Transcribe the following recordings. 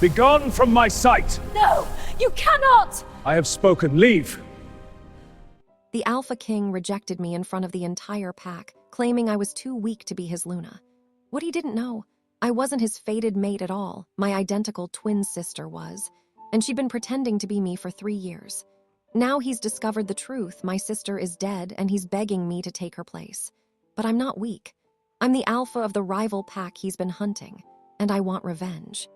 Begone from my sight! No! You cannot! I have spoken. Leave! The Alpha King rejected me in front of the entire pack, claiming I was too weak to be his Luna. What he didn't know, I wasn't his fated mate at all. My identical twin sister was, and she'd been pretending to be me for 3 years. Now he's discovered the truth. My sister is dead, and he's begging me to take her place. But I'm not weak. I'm the alpha of the rival pack he's been hunting, and I want revenge.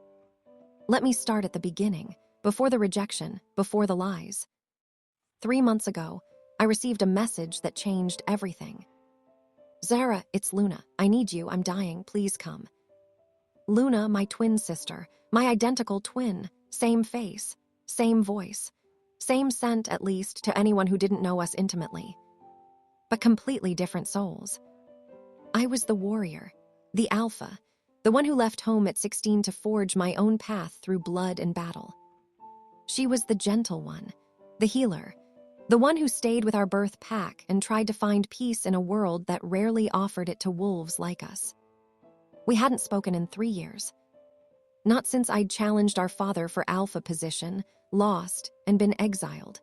Let me start at the beginning, before the rejection, before the lies. 3 months ago, I received a message that changed everything. Zara, it's Luna. I need you. I'm dying. Please come. Luna, my twin sister, my identical twin, same face, same voice, same scent at least to anyone who didn't know us intimately. But completely different souls. I was the warrior, the alpha, the one who left home at 16 to forge my own path through blood and battle. She was the gentle one, the healer, the one who stayed with our birth pack and tried to find peace in a world that rarely offered it to wolves like us. We hadn't spoken in 3 years. Not since I'd challenged our father for alpha position, lost, and been exiled.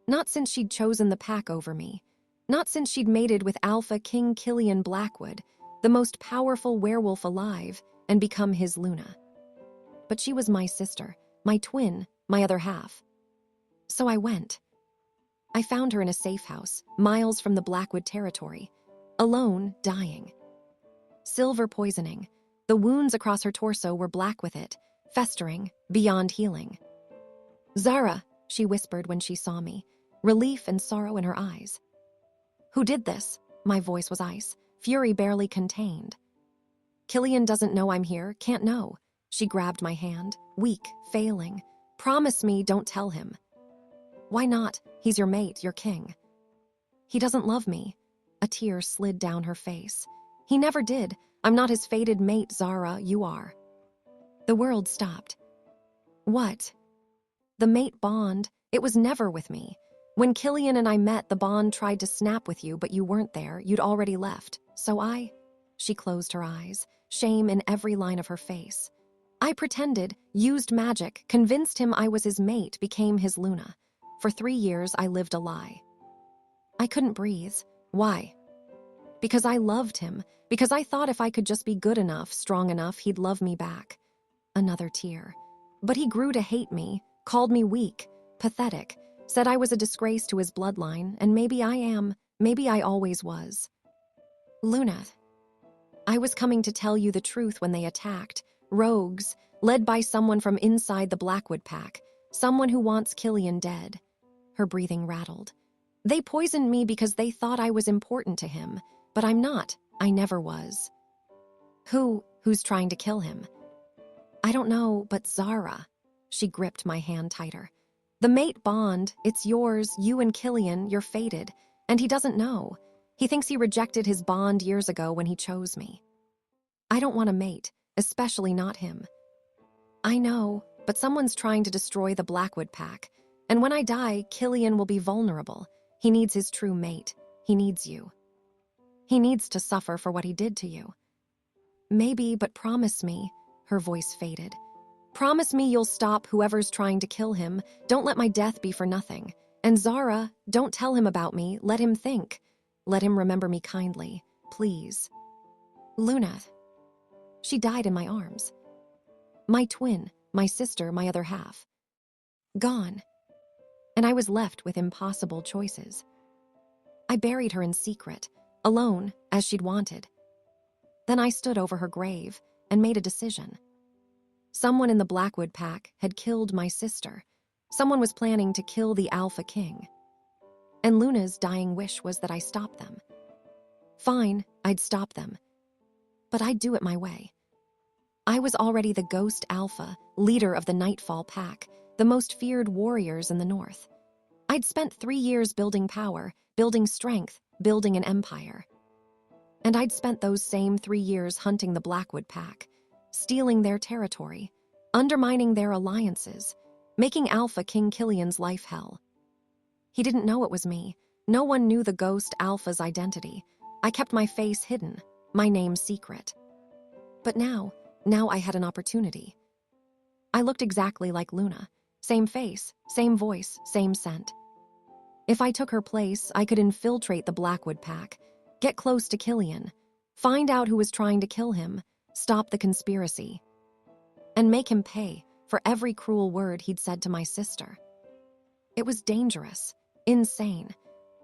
Not since she'd chosen the pack over me. Not since she'd mated with Alpha King Killian Blackwood, the most powerful werewolf alive, and become his Luna. But she was my sister, my twin, my other half. So I went. I found her in a safe house, miles from the Blackwood territory, alone, dying. Silver poisoning. The wounds across her torso were black with it, festering, beyond healing. Zara, she whispered when she saw me, relief and sorrow in her eyes. Who did this? My voice was ice, fury barely contained. Killian doesn't know I'm here, can't know. She grabbed my hand, weak, failing. Promise me, don't tell him. Why not? He's your mate, your king. He doesn't love me. A tear slid down her face. He never did. I'm not his fated mate, Zara, you are. The world stopped. What? The mate bond, it was never with me. When Killian and I met, the bond tried to snap with you, but you weren't there, you'd already left. So She closed her eyes, shame in every line of her face. I pretended, used magic, convinced him I was his mate, became his Luna. For 3 years, I lived a lie. I couldn't breathe. Why? Because I loved him, because I thought if I could just be good enough, strong enough, he'd love me back. Another tear. But he grew to hate me, called me weak, pathetic, said I was a disgrace to his bloodline, and maybe I am, maybe I always was. Luna, I was coming to tell you the truth when they attacked. Rogues, led by someone from inside the Blackwood pack, someone who wants Killian dead. Her breathing rattled. They poisoned me because they thought I was important to him, but I'm not. I never was. Who's trying to kill him? I don't know, but Zara. She gripped my hand tighter. The mate bond, it's yours, you and Killian, you're fated, and he doesn't know. He thinks he rejected his bond years ago when he chose me. I don't want a mate, especially not him. I know, but someone's trying to destroy the Blackwood pack, and when I die, Killian will be vulnerable. He needs his true mate. He needs you. He needs to suffer for what he did to you. Maybe, but promise me, her voice faded. Promise me you'll stop whoever's trying to kill him. Don't let my death be for nothing. And Zara, don't tell him about me. Let him think. Let him remember me kindly. Please. Luna. She died in my arms. My twin, my sister, my other half. Gone. And I was left with impossible choices. I buried her in secret, alone, as she'd wanted. Then I stood over her grave and made a decision. Someone in the Blackwood pack had killed my sister. Someone was planning to kill the Alpha King. And Luna's dying wish was that I stop them. Fine, I'd stop them. But I'd do it my way. I was already the Ghost Alpha, leader of the Nightfall pack, the most feared warriors in the north. I'd spent 3 years building power, building strength, building an empire. And I'd spent those same 3 years hunting the Blackwood pack, stealing their territory, undermining their alliances, making Alpha King Killian's life hell. He didn't know it was me. No one knew the Ghost Alpha's identity. I kept my face hidden, my name secret. But now I had an opportunity. I looked exactly like Luna. Same face, same voice, same scent. If I took her place, I could infiltrate the Blackwood pack, get close to Killian, find out who was trying to kill him, stop the conspiracy, and make him pay for every cruel word he'd said to my sister. It was dangerous, insane.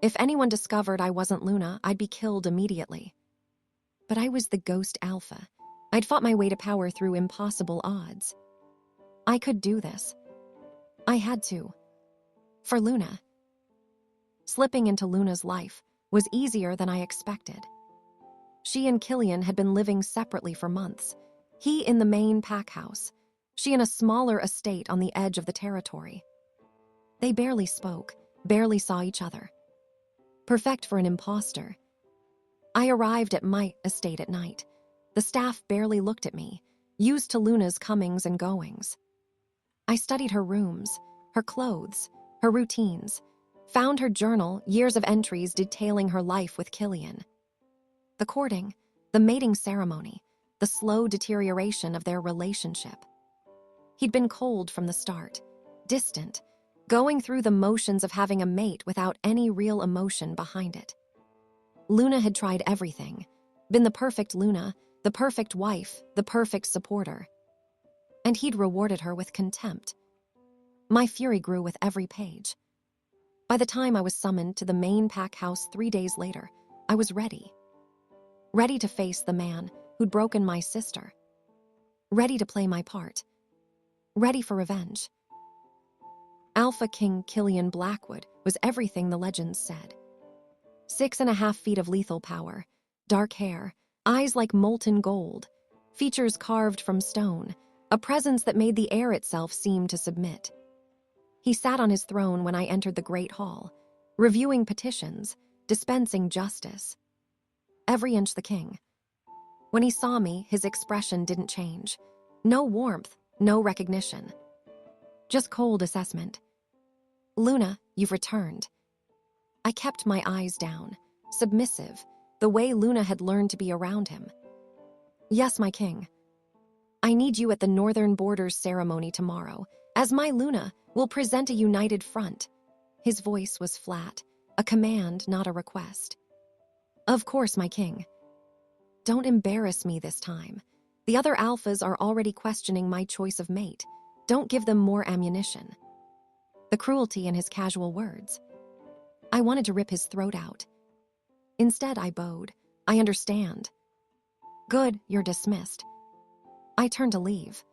If anyone discovered I wasn't Luna, I'd be killed immediately. But I was the Ghost Alpha. I'd fought my way to power through impossible odds. I could do this. I had to. For Luna. Slipping into Luna's life was easier than I expected. She and Killian had been living separately for months. He in the main pack house, she in a smaller estate on the edge of the territory. They barely spoke, barely saw each other. Perfect for an imposter. I arrived at my estate at night. The staff barely looked at me, used to Luna's comings and goings. I studied her rooms, her clothes, her routines, found her journal, years of entries detailing her life with Killian. The courting, the mating ceremony, the slow deterioration of their relationship. He'd been cold from the start, distant, going through the motions of having a mate without any real emotion behind it. Luna had tried everything, been the perfect Luna, the perfect wife, the perfect supporter. And he'd rewarded her with contempt. My fury grew with every page. By the time I was summoned to the main pack house 3 days later, I was ready. Ready to face the man who'd broken my sister. Ready to play my part. Ready for revenge. Alpha King Killian Blackwood was everything the legends said. 6.5 feet of lethal power, dark hair, eyes like molten gold, features carved from stone, a presence that made the air itself seem to submit. He sat on his throne when I entered the Great Hall, reviewing petitions, dispensing justice. Every inch the king. When he saw me, his expression didn't change. No warmth, no recognition. Just cold assessment. Luna, you've returned. I kept my eyes down, submissive, the way Luna had learned to be around him. Yes, my king. I need you at the Northern Borders ceremony tomorrow. As my Luna, we'll present a united front. His voice was flat, a command, not a request. Of course, my king. Don't embarrass me this time. The other alphas are already questioning my choice of mate. Don't give them more ammunition. The cruelty in his casual words. I wanted to rip his throat out. Instead, I bowed. I understand. Good, you're dismissed. I turned to leave.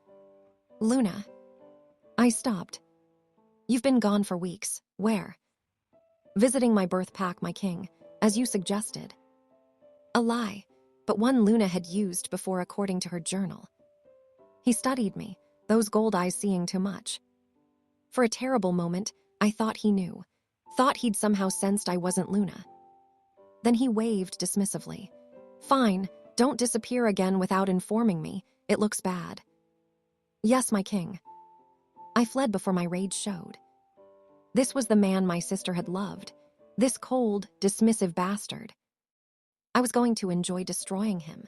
Luna. I stopped. You've been gone for weeks. Where? Visiting my birth pack, my king, as you suggested. A lie, but one Luna had used before according to her journal. He studied me, those gold eyes seeing too much. For a terrible moment, I thought he knew, thought he'd somehow sensed I wasn't Luna. Then he waved dismissively. Fine, don't disappear again without informing me. It looks bad. Yes, my king. I fled before my rage showed. This was the man my sister had loved, this cold, dismissive bastard. I was going to enjoy destroying him.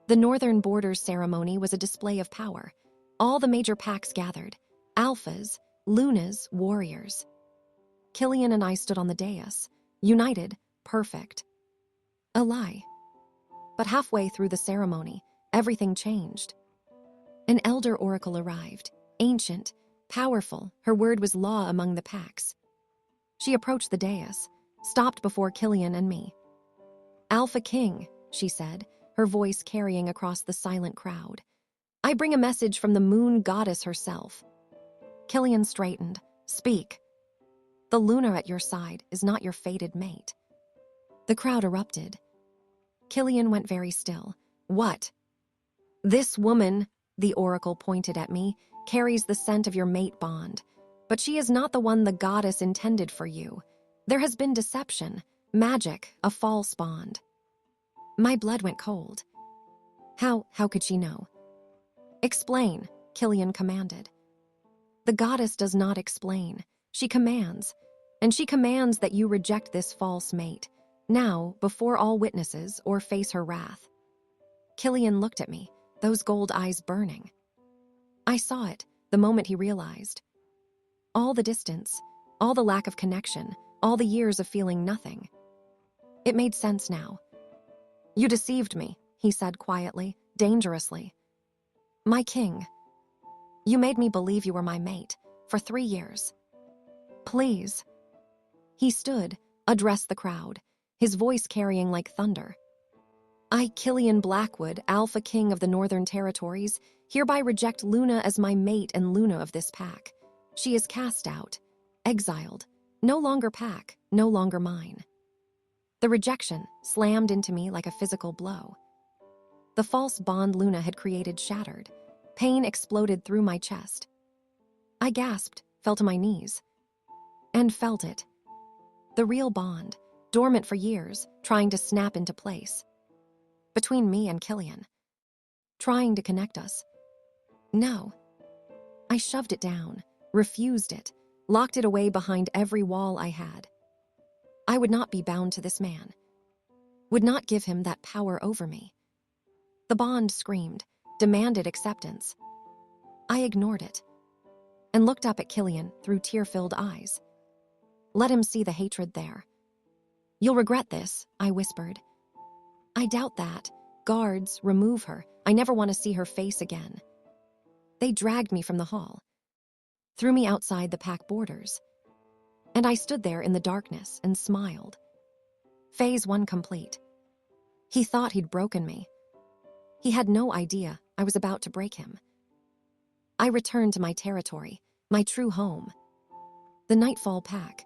The Northern Borders ceremony was a display of power. All the major packs gathered, alphas, Lunas, warriors. Killian and I stood on the dais, united, perfect. A lie. But halfway through the ceremony, everything changed. An elder oracle arrived, ancient, powerful, her word was law among the packs. She approached the dais, stopped before Killian and me. Alpha King, she said, her voice carrying across the silent crowd. I bring a message from the moon goddess herself. Killian straightened. Speak. The Luna at your side is not your fated mate. The crowd erupted. Killian went very still. What? This woman, the oracle pointed at me, carries the scent of your mate bond. But she is not the one the goddess intended for you. There has been deception, magic, a false bond. My blood went cold. How could she know? Explain, Killian commanded. The goddess does not explain. She commands. And she commands that you reject this false mate, now, before all witnesses, or face her wrath. Killian looked at me, those gold eyes burning. I saw it the moment he realized. All the distance, all the lack of connection, all the years of feeling nothing. It made sense now. "You deceived me," he said quietly, dangerously. "My king. You made me believe you were my mate for 3 years. Please." He stood, addressed the crowd, his voice carrying like thunder. "I, Killian Blackwood, Alpha King of the Northern Territories, hereby reject Luna as my mate and Luna of this pack. She is cast out, exiled, no longer pack, no longer mine." The rejection slammed into me like a physical blow. The false bond Luna had created shattered. Pain exploded through my chest. I gasped, fell to my knees, and felt it. The real bond, dormant for years, trying to snap into place. Between me and Killian. Trying to connect us. No. I shoved it down, refused it, locked it away behind every wall I had. I would not be bound to this man. Would not give him that power over me. The bond screamed, demanded acceptance. I ignored it, and looked up at Killian through tear-filled eyes. Let him see the hatred there. "You'll regret this," I whispered. "I doubt that. Guards, remove her. I never want to see her face again." They dragged me from the hall, threw me outside the pack borders, and I stood there in the darkness and smiled. Phase 1 complete. He thought he'd broken me. He had no idea I was about to break him. I returned to my territory, my true home. The Nightfall pack.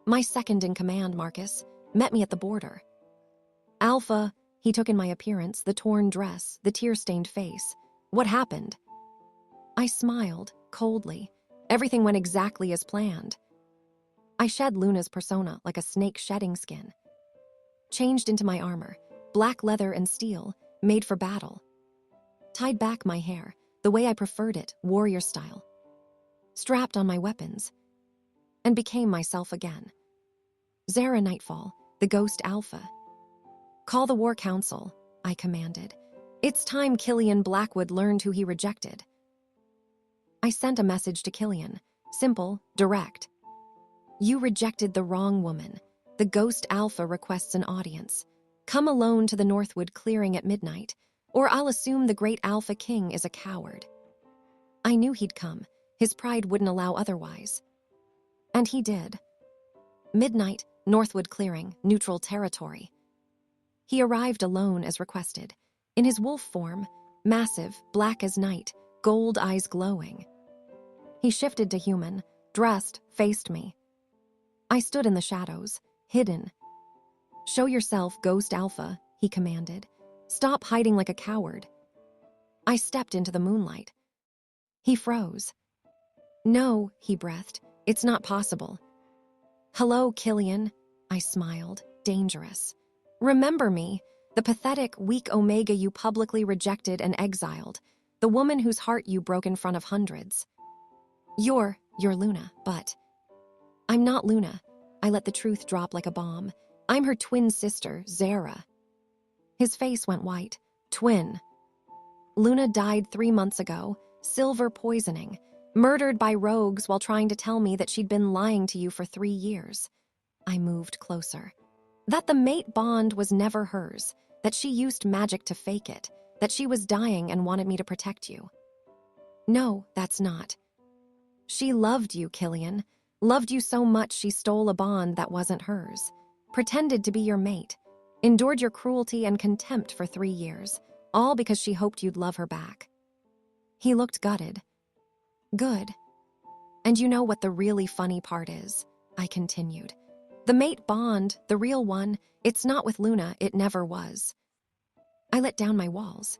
My second in command, Marcus, met me at the border. "Alpha," he took in my appearance, the torn dress, the tear-stained face. "What happened?" I smiled, coldly. Everything went exactly as planned. I shed Luna's persona like a snake shedding skin. Changed into my armor, black leather and steel, made for battle. Tied back my hair, the way I preferred it, warrior style. Strapped on my weapons, and became myself again. Zara Nightfall, the Ghost Alpha. "Call the War Council," I commanded. "It's time Killian Blackwood learned who he rejected." I sent a message to Killian, simple, direct. "You rejected the wrong woman. The Ghost Alpha requests an audience. Come alone to the Northwood clearing at midnight, or I'll assume the great Alpha King is a coward." I knew he'd come. His pride wouldn't allow otherwise. And he did. Midnight, Northwood clearing, neutral territory. He arrived alone as requested, in his wolf form, massive, black as night, gold eyes glowing. He shifted to human, dressed, faced me. I stood in the shadows, hidden. "Show yourself, Ghost Alpha," he commanded. "Stop hiding like a coward." I stepped into the moonlight. He froze. "No," he breathed, "it's not possible." "Hello, Killian," I smiled, dangerous. "Remember me, the pathetic, weak Omega you publicly rejected and exiled, the woman whose heart you broke in front of hundreds. You're Luna, but..." "I'm not Luna." I let the truth drop like a bomb. "I'm her twin sister, Zara." His face went white. "Twin." "Luna died 3 months ago, silver poisoning, murdered by rogues while trying to tell me that she'd been lying to you for 3 years. I moved closer. "That the mate bond was never hers, that she used magic to fake it, that she was dying and wanted me to protect you." "No, that's not." "She loved you, Killian. Loved you so much she stole a bond that wasn't hers. Pretended to be your mate. Endured your cruelty and contempt for 3 years, all because she hoped you'd love her back." He looked gutted. "Good. And you know what the really funny part is?" I continued. "The mate bond, the real one, it's not with Luna, it never was." I let down my walls.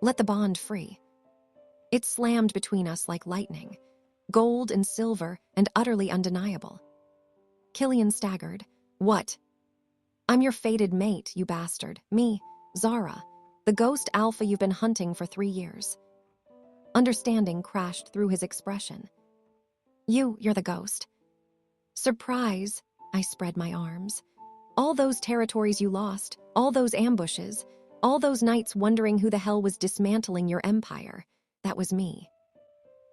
Let the bond free. It slammed between us like lightning, gold and silver and utterly undeniable. Killian staggered. "What?" "I'm your fated mate, you bastard. Me, Zara, the Ghost Alpha you've been hunting for 3 years. Understanding crashed through his expression. You're the ghost." "Surprise," I spread my arms. "All those territories you lost, all those ambushes, all those nights wondering who the hell was dismantling your empire. That was me.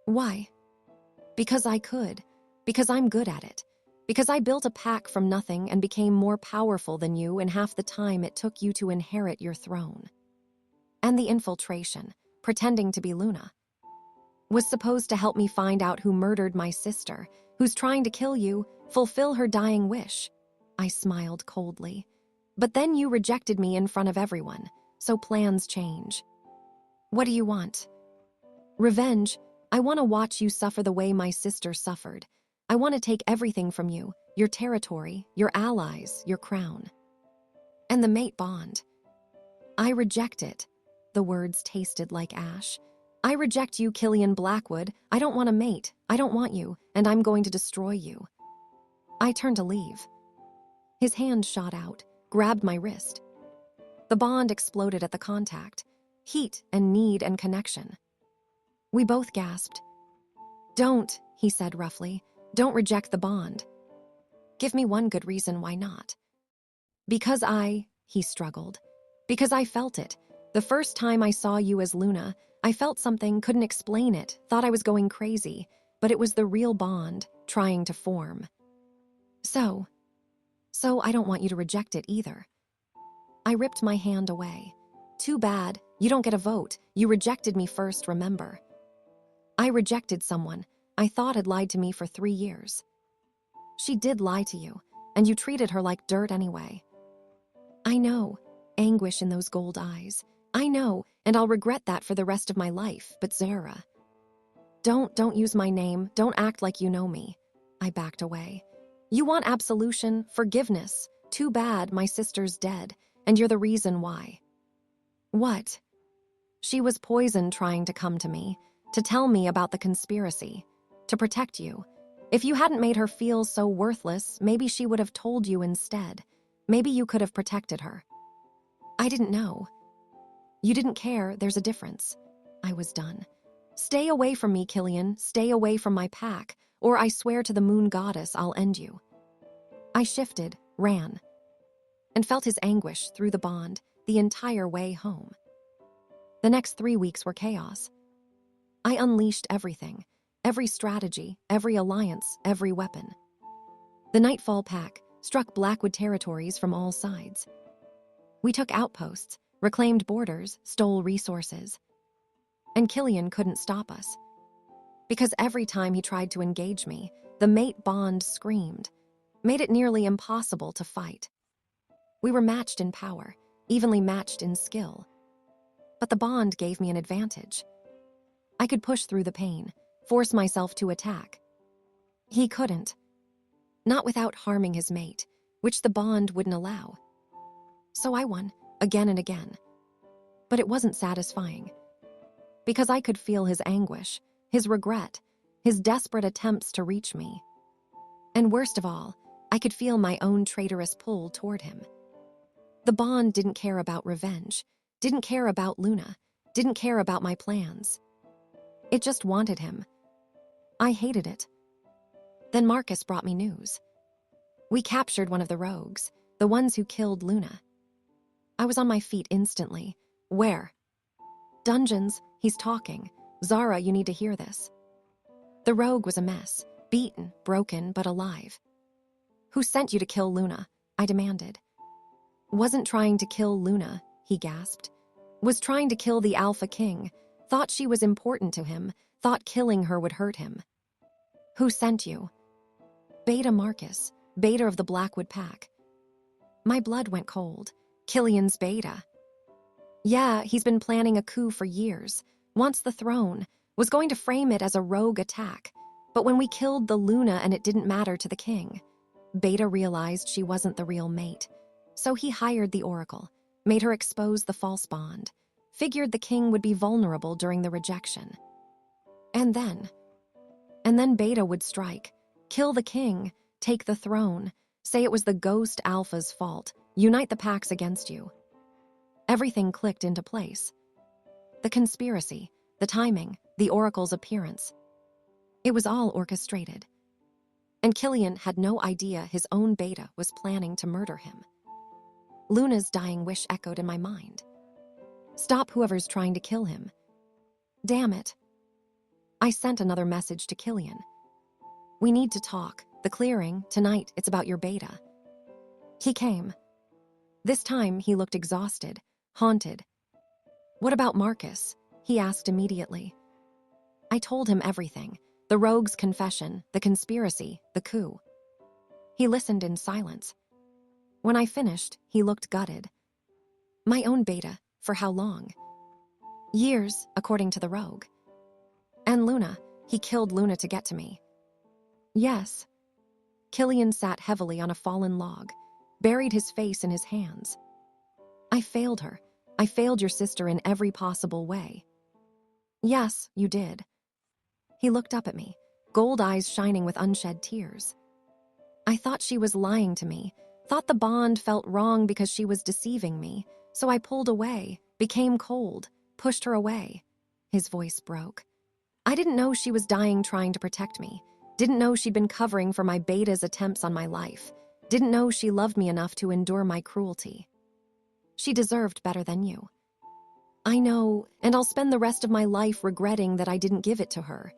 Why? Because I could. Because I'm good at it. Because I built a pack from nothing and became more powerful than you in half the time it took you to inherit your throne. And the infiltration, pretending to be Luna, was supposed to help me find out who murdered my sister, who's trying to kill you, fulfill her dying wish. I smiled coldly. But then you rejected me in front of everyone, so plans change. What do you want? Revenge. I want to watch you suffer the way my sister suffered. I want to take everything from you, your territory, your allies, your crown. And the mate bond. I reject it. The words tasted like ash. I reject you, Killian Blackwood. I don't want a mate. I don't want you, and I'm going to destroy you. I turned to leave. His hand shot out, grabbed my wrist. The bond exploded at the contact. Heat and need and connection. We both gasped. Don't, he said roughly. Don't reject the bond. Give me one good reason why not. Because he struggled. Because I felt it. The first time I saw you as Luna, I felt something, couldn't explain it, thought I was going crazy, but it was the real bond, trying to form. So I don't want you to reject it either. I ripped my hand away. Too bad, you don't get a vote. You rejected me first, remember? I rejected someone I thought had lied to me for 3 years. She did lie to you, and you treated her like dirt anyway. I know, anguish in those gold eyes. I know, and I'll regret that for the rest of my life, but Zara. Don't use my name, don't act like you know me. I backed away. You want absolution, forgiveness. Too bad, my sister's dead, and you're the reason why. What? She was poisoned trying to come to me, to tell me about the conspiracy, to protect you. If you hadn't made her feel so worthless, maybe she would have told you instead. Maybe you could have protected her. I didn't know. You didn't care, there's a difference. I was done. Stay away from me, Killian. Stay away from my pack, or I swear to the moon goddess I'll end you. I shifted, ran, and felt his anguish through the bond the entire way home. The next 3 weeks were chaos. I unleashed everything, every strategy, every alliance, every weapon. The Nightfall pack struck Blackwood territories from all sides. We took outposts, reclaimed borders, stole resources. And Killian couldn't stop us. Because every time he tried to engage me, the mate bond screamed, made it nearly impossible to fight. We were matched in power, evenly matched in skill. But the bond gave me an advantage. I could push through the pain, force myself to attack. He couldn't. Not without harming his mate, which the bond wouldn't allow. So I won, again and again. But it wasn't satisfying. Because I could feel his anguish, his regret, his desperate attempts to reach me. And worst of all, I could feel my own traitorous pull toward him. The bond didn't care about revenge, didn't care about Luna, didn't care about my plans. It just wanted him. I hated it. Then Marcus brought me news. We captured one of the rogues, the ones who killed Luna. I was on my feet instantly. Where? Dungeons, he's talking. Zara, you need to hear this. The rogue was a mess, beaten, broken, but alive. Who sent you to kill Luna? I demanded. Wasn't trying to kill Luna, he gasped. Was trying to kill the Alpha King. Thought she was important to him. Thought killing her would hurt him. Who sent you? Beta Marcus, Beta of the Blackwood Pack. My blood went cold. Killian's Beta. Yeah, he's been planning a coup for years. Wants the throne. Was going to frame it as a rogue attack. But when we killed the Luna and it didn't matter to the king, Beta realized she wasn't the real mate. So he hired the Oracle, made her expose the false bond, figured the king would be vulnerable during the rejection. And then Beta would strike, kill the king, take the throne, say it was the Ghost Alpha's fault, unite the packs against you. Everything clicked into place. The conspiracy, the timing, the Oracle's appearance. It was all orchestrated. And Killian had no idea his own Beta was planning to murder him. Luna's dying wish echoed in my mind. Stop whoever's trying to kill him. Damn it. I sent another message to Killian. We need to talk. The clearing, tonight, it's about your beta. He came. This time, he looked exhausted, haunted. What about Marcus? He asked immediately. I told him everything. The rogue's confession, the conspiracy, the coup. He listened in silence. When I finished, he looked gutted. My own beta, for how long? Years, according to the rogue. And Luna, he killed Luna to get to me. Yes. Killian sat heavily on a fallen log, buried his face in his hands. I failed her. I failed your sister in every possible way. Yes, you did. He looked up at me, gold eyes shining with unshed tears. I thought she was lying to me, thought the bond felt wrong because she was deceiving me, so I pulled away, became cold, pushed her away. His voice broke. I didn't know she was dying trying to protect me, didn't know she'd been covering for my beta's attempts on my life, didn't know she loved me enough to endure my cruelty. She deserved better than you. I know, and I'll spend the rest of my life regretting that I didn't give it to her.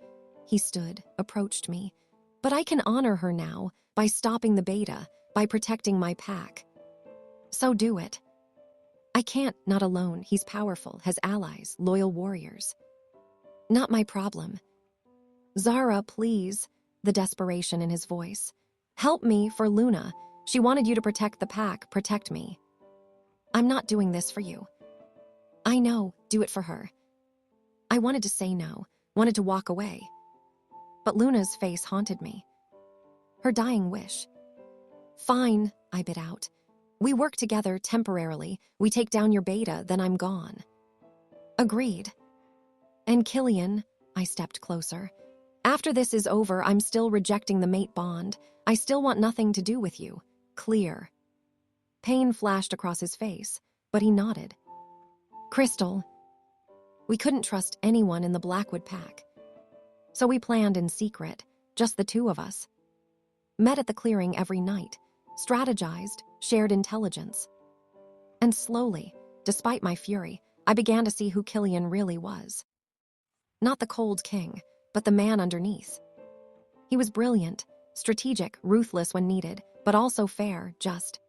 He stood, approached me. But I can honor her now, by stopping the beta, by protecting my pack. So do it. I can't, not alone. He's powerful, has allies, loyal warriors. Not my problem. Zara, please, the desperation in his voice. Help me for Luna. She wanted you to protect the pack, protect me. I'm not doing this for you. I know, do it for her. I wanted to say no, wanted to walk away. But Luna's face haunted me. Her dying wish. Fine, I bit out. We work together temporarily. We take down your beta, then I'm gone. Agreed. And Killian, I stepped closer. After this is over, I'm still rejecting the mate bond. I still want nothing to do with you. Clear. Pain flashed across his face, but he nodded. Crystal. We couldn't trust anyone in the Blackwood pack. So we planned in secret, just the two of us. Met at the clearing every night, strategized, shared intelligence. And slowly, despite my fury, I began to see who Killian really was. Not the cold king, but the man underneath. He was brilliant, strategic, ruthless when needed, but also fair, just.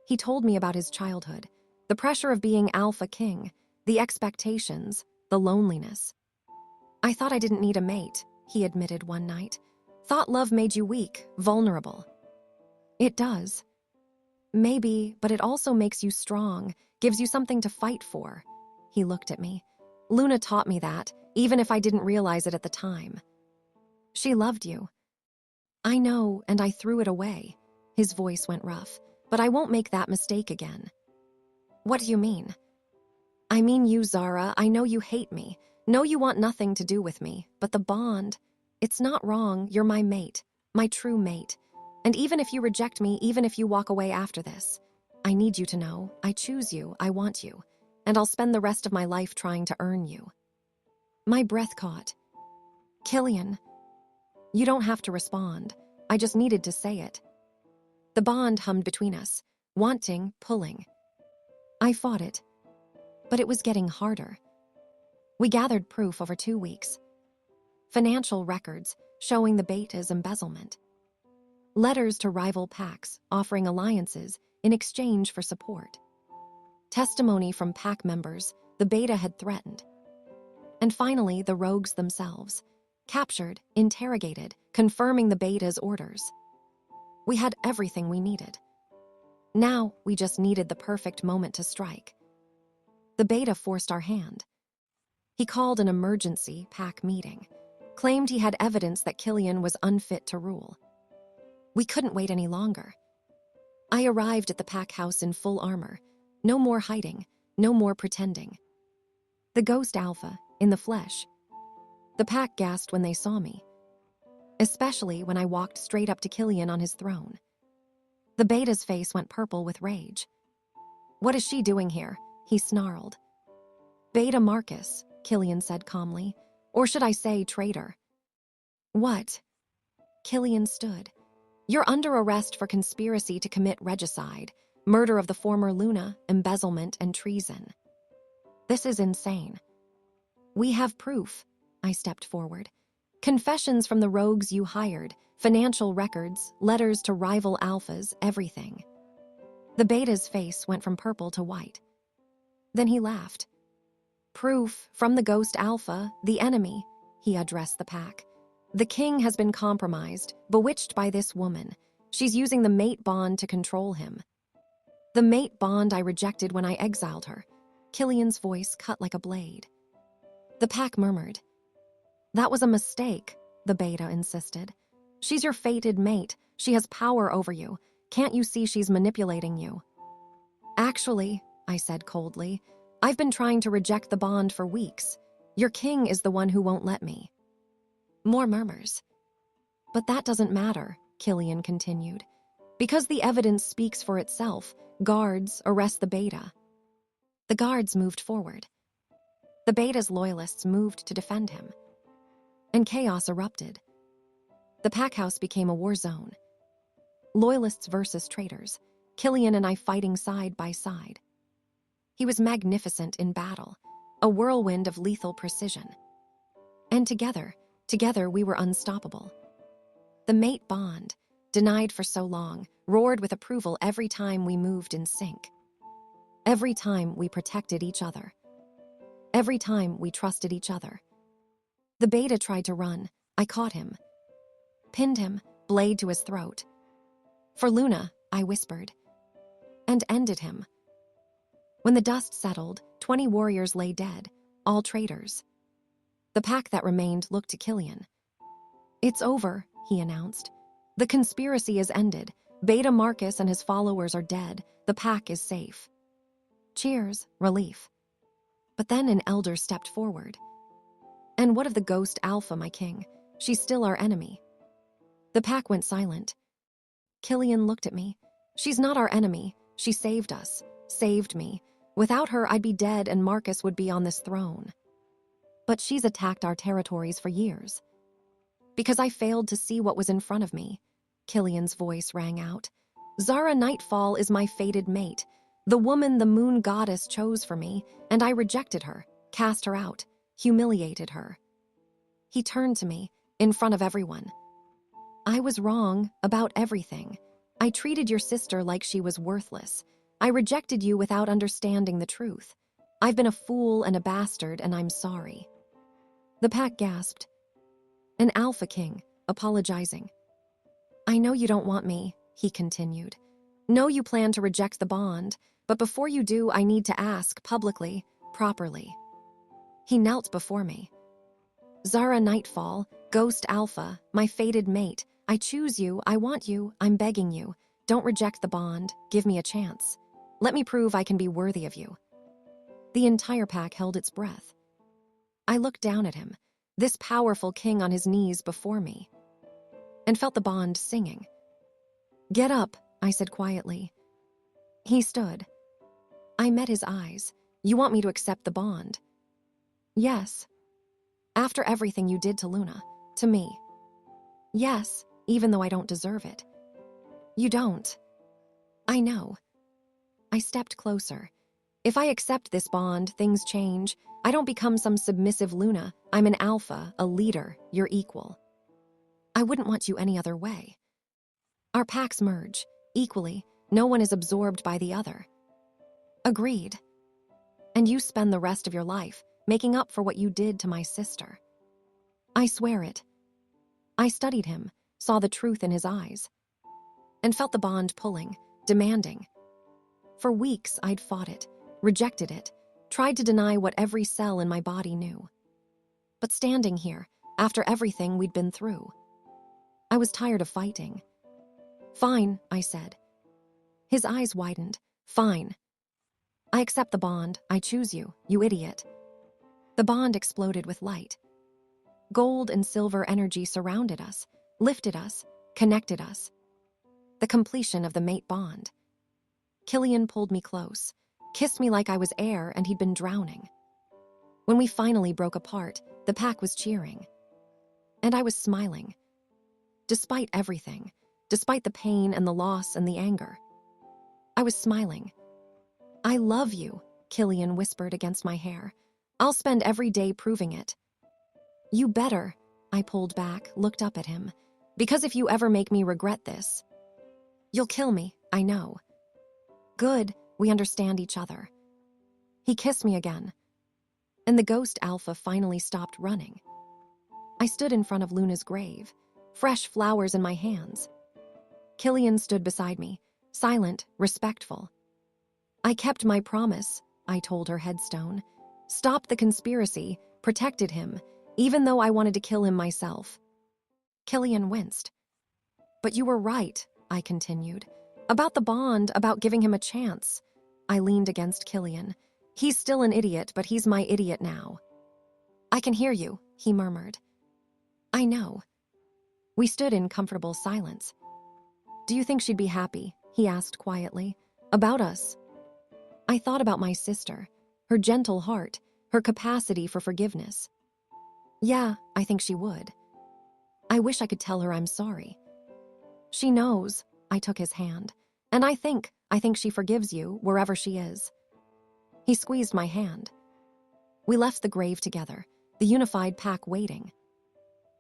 He told me about his childhood, the pressure of being Alpha King, the expectations, the loneliness. I thought I didn't need a mate, he admitted one night. Thought love made you weak, vulnerable. It does. Maybe, but it also makes you strong, gives you something to fight for. He looked at me. Luna taught me that, even if I didn't realize it at the time. She loved you. I know, and I threw it away. His voice went rough, but I won't make that mistake again. What do you mean? I mean you, Zara. I know you hate me. Know you want nothing to do with me, but the bond, it's not wrong. You're my mate, my true mate. And even if you reject me, even if you walk away after this, I need you to know, I choose you, I want you, and I'll spend the rest of my life trying to earn you. My breath caught. Killian, you don't have to respond. I just needed to say it. The bond hummed between us, wanting, pulling. I fought it, but it was getting harder. We gathered proof over 2 weeks. Financial records showing the beta's embezzlement. Letters to rival packs offering alliances in exchange for support. Testimony from pack members the beta had threatened. And finally, the rogues themselves, captured, interrogated, confirming the beta's orders. We had everything we needed. Now, we just needed the perfect moment to strike. The beta forced our hand. He called an emergency pack meeting, claimed he had evidence that Killian was unfit to rule. We couldn't wait any longer. I arrived at the pack house in full armor. No more hiding, no more pretending. The ghost alpha, in the flesh. The pack gasped when they saw me, especially when I walked straight up to Killian on his throne. The beta's face went purple with rage. What is she doing here? He snarled. Beta Marcus, Killian said calmly. Or should I say traitor? What? Killian stood. You're under arrest for conspiracy to commit regicide, murder of the former Luna, embezzlement, and treason. This is insane. We have proof. I stepped forward. Confessions from the rogues you hired, financial records, letters to rival alphas, everything. The beta's face went from purple to white. Then he laughed. Proof from the ghost alpha, the enemy, he addressed the pack. The king has been compromised, bewitched by this woman. She's using the mate bond to control him. The mate bond I rejected when I exiled her. Killian's voice cut like a blade. The pack murmured. That was a mistake, the beta insisted. She's your fated mate. She has power over you. Can't you see she's manipulating you? Actually, I said coldly, I've been trying to reject the bond for weeks. Your king is the one who won't let me. More murmurs. But that doesn't matter, Killian continued. Because the evidence speaks for itself, guards arrest the beta. The guards moved forward. The beta's loyalists moved to defend him. And chaos erupted. The pack house became a war zone. Loyalists versus traitors, Killian and I fighting side by side. He was magnificent in battle, a whirlwind of lethal precision. And together we were unstoppable. The mate bond, denied for so long, roared with approval every time we moved in sync. Every time we protected each other. Every time we trusted each other. The beta tried to run. I caught him. Pinned him, blade to his throat. For Luna, I whispered. And ended him. When the dust settled, 20 warriors lay dead, all traitors. The pack that remained looked to Killian. It's over, he announced. The conspiracy is ended. Beta Marcus and his followers are dead. The pack is safe. Cheers, relief. But then an elder stepped forward. And what of the ghost Alpha, my king? She's still our enemy. The pack went silent. Killian looked at me. She's not our enemy. She saved us. Saved me. Without her, I'd be dead and Marcus would be on this throne. But she's attacked our territories for years. Because I failed to see what was in front of me, Killian's voice rang out. Zara Nightfall is my fated mate, the woman the moon goddess chose for me, and I rejected her, cast her out, humiliated her. He turned to me, in front of everyone. I was wrong about everything. I treated your sister like she was worthless. I rejected you without understanding the truth. I've been a fool and a bastard, and I'm sorry. The pack gasped. An Alpha King, apologizing. I know you don't want me, he continued. Know you plan to reject the bond, but before you do, I need to ask publicly, properly. He knelt before me. Zara Nightfall, Ghost Alpha, my fated mate, I choose you, I want you, I'm begging you. Don't reject the bond, give me a chance. Let me prove I can be worthy of you. The entire pack held its breath. I looked down at him, this powerful king on his knees before me, and felt the bond singing. Get up, I said quietly. He stood. I met his eyes. You want me to accept the bond? Yes. After everything you did to Luna, to me. Yes, even though I don't deserve it. You don't. I know. I stepped closer. If I accept this bond, things change. I don't become some submissive Luna. I'm an alpha, a leader, your equal. I wouldn't want you any other way. Our packs merge, equally. No one is absorbed by the other. Agreed. And you spend the rest of your life making up for what you did to my sister. I swear it. I studied him, saw the truth in his eyes, and felt the bond pulling, demanding. For weeks, I'd fought it, rejected it, tried to deny what every cell in my body knew. But standing here, after everything we'd been through, I was tired of fighting. Fine, I said. His eyes widened. Fine. I accept the bond. I choose you, you idiot. The bond exploded with light. Gold and silver energy surrounded us, lifted us, connected us. The completion of the mate bond. Killian pulled me close, kissed me like I was air and he'd been drowning. When we finally broke apart, the pack was cheering. And I was smiling. Despite everything, despite the pain and the loss and the anger, I was smiling. I love you, Killian whispered against my hair. I'll spend every day proving it. You better, I pulled back, looked up at him. Because if you ever make me regret this, you'll kill me, I know. Good, we understand each other. He kissed me again, and the ghost alpha finally stopped running. I stood in front of Luna's grave, fresh flowers in my hands. Killian stood beside me, silent, respectful. I kept my promise, I told her headstone. Stopped the conspiracy, protected him, even though I wanted to kill him myself. Killian winced. But you were right, I continued. About the bond, about giving him a chance. I leaned against Killian. He's still an idiot, but he's my idiot now. I can hear you, he murmured. I know. We stood in comfortable silence. Do you think she'd be happy, he asked quietly, about us? I thought about my sister, her gentle heart, her capacity for forgiveness. Yeah, I think she would. I wish I could tell her I'm sorry. She knows, I took his hand, and I think she forgives you wherever she is. He squeezed my hand. We left the grave together, the unified pack waiting.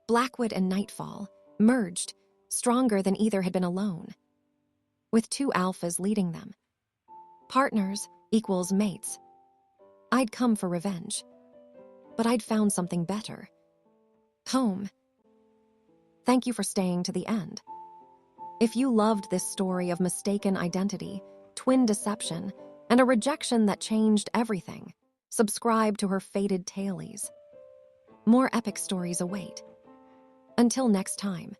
Blackwood and Nightfall merged, stronger than either had been alone, with two alphas leading them. Partners equals mates. I'd come for revenge, but I'd found something better. Home. Thank you for staying to the end. If you loved this story of mistaken identity, twin deception, and a rejection that changed everything, subscribe to her Fated Tailies. More epic stories await. Until next time.